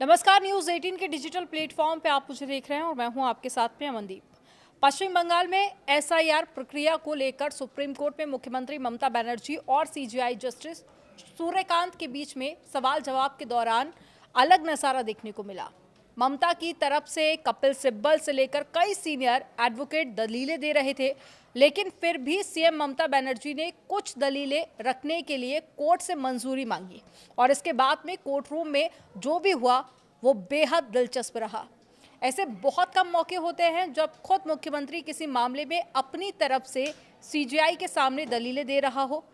नमस्कार, न्यूज 18 के digital platform पे आप मुझे देख रहे हैं और मैं हूं आपके साथ में अमनदीप। पश्चिम बंगाल में एसआईआर प्रक्रिया को लेकर सुप्रीम कोर्ट में मुख्यमंत्री ममता बनर्जी और सीजेआई जस्टिस सूर्यकांत के बीच में सवाल जवाब के दौरान अलग नजारा देखने को मिला। ममता की तरफ से कपिल सिब्बल से लेकर कई सीनियर एडवोकेट दलीलें दे रहे थे, लेकिन फिर भी सीएम ममता बनर्जी ने कुछ दलीलें रखने के लिए कोर्ट से मंजूरी मांगी और इसके बाद में कोर्ट रूम में जो भी हुआ वो बेहद दिलचस्प रहा। ऐसे बहुत कम मौके होते हैं जब खुद मुख्यमंत्री किसी मामले में अपनी तरफ से सीजेआई के सामने दलीलें दे रहा हो।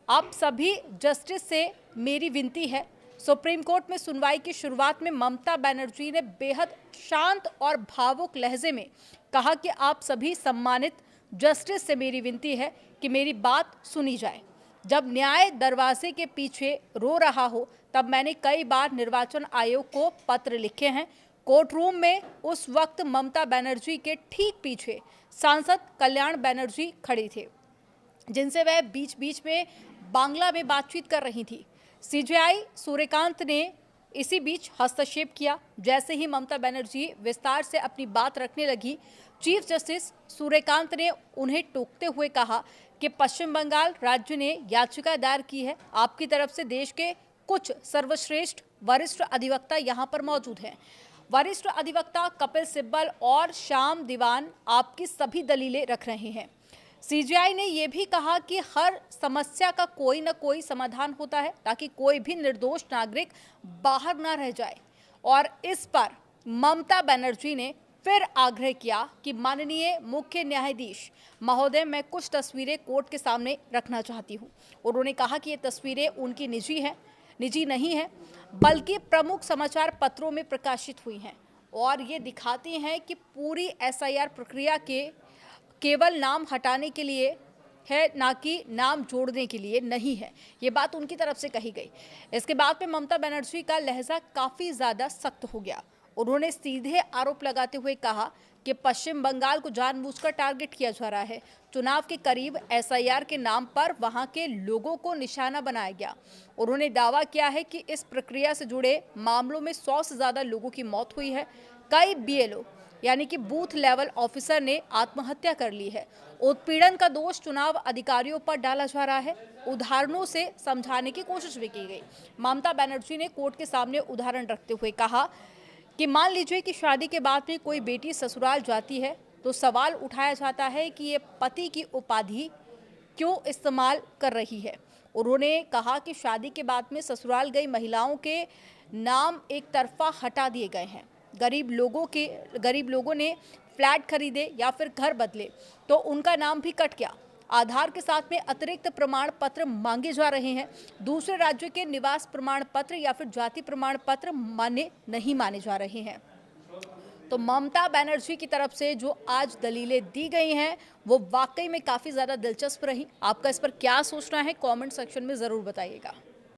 आप सभी जस्टिस से मेरी विनती है। सुप्रीम कोर्ट में सुनवाई की शुरुआत में ममता बनर्जी ने बेहद शांत और भावुक लहजे में कहा कि आप सभी सम्मानित जस्टिस से मेरी विनती है कि मेरी बात सुनी जाए। जब न्याय दरवाजे के पीछे रो रहा हो तब मैंने कई बार निर्वाचन आयोग को पत्र लिखे हैं। कोर्ट रूम में उस वक्त ममता बनर्जी के ठीक पीछे सांसद कल्याण बनर्जी खड़े थे, जिनसे वह बीच बीच में बांग्ला में बातचीत कर रही थी। सीजेआई सूर्यकांत ने इसी बीच हस्तक्षेप किया। जैसे ही ममता बनर्जी विस्तार से अपनी बात रखने लगी, चीफ जस्टिस सूर्यकांत ने उन्हें टोकते हुए कहा कि पश्चिम बंगाल राज्य ने याचिका दायर की है। आपकी तरफ से देश के कुछ सर्वश्रेष्ठ वरिष्ठ अधिवक्ता यहाँ पर मौजूद हैं। वरिष्ठ अधिवक्ता कपिल सिब्बल और श्याम दीवान आपकी सभी दलीलें रख रहे हैं। सीजेआई ने यह भी कहा कि हर समस्या का कोई न कोई समाधान होता है ताकि कोई भी निर्दोष नागरिक बाहर न रह जाए। और इस पर ममता बनर्जी ने फिर आग्रह किया कि माननीय मुख्य न्यायाधीश महोदय, मैं कुछ तस्वीरें कोर्ट के सामने रखना चाहती हूँ। उन्होंने कहा कि ये तस्वीरें उनकी निजी नहीं है, बल्कि प्रमुख समाचार पत्रों में प्रकाशित हुई हैं और ये दिखाती हैं कि पूरी एसआईआर प्रक्रिया के केवल नाम हटाने के लिए है, ना कि नाम जोड़ने के लिए नहीं है। ये बात उनकी तरफ से कही गई। इसके बाद में ममता बनर्जी का लहजा काफ़ी ज़्यादा सख्त हो गया। उन्होंने सीधे आरोप लगाते हुए कहा कि पश्चिम बंगाल को जानबूझकर टारगेट किया जा रहा है। चुनाव के करीब एसआईआर के नाम पर वहां के लोगों को निशाना बनाया गया। उन्होंने दावा किया है कि इस प्रक्रिया से जुड़े मामलों में 100 से ज़्यादा लोगों की मौत हुई है। कई बीएलओ यानी कि बूथ लेवल ऑफिसर ने आत्महत्या कर ली है। उत्पीड़न का दोष चुनाव अधिकारियों पर डाला जा रहा है। उदाहरणों से समझाने की कोशिश भी की गई। ममता बनर्जी ने कोर्ट के सामने उदाहरण रखते हुए कहा कि मान लीजिए कि शादी के बाद में कोई बेटी ससुराल जाती है तो सवाल उठाया जाता है कि ये पति की उपाधि क्यों इस्तेमाल कर रही है। उन्होंने कहा कि शादी के बाद में ससुराल गई महिलाओं के नाम एक तरफा हटा दिए गए हैं। गरीब लोगों ने फ्लैट खरीदे या फिर घर बदले तो उनका नाम भी कट गया। आधार के साथ में अतिरिक्त प्रमाण पत्र मांगे जा रहे हैं। दूसरे राज्यों के निवास प्रमाण पत्र या फिर जाति प्रमाण पत्र नहीं माने जा रहे हैं। तो ममता बनर्जी की तरफ से जो आज दलीलें दी गई हैं वो वाकई में काफ़ी ज़्यादा दिलचस्प रही। आपका इस पर क्या सोचना है, कमेंट सेक्शन में ज़रूर बताइएगा।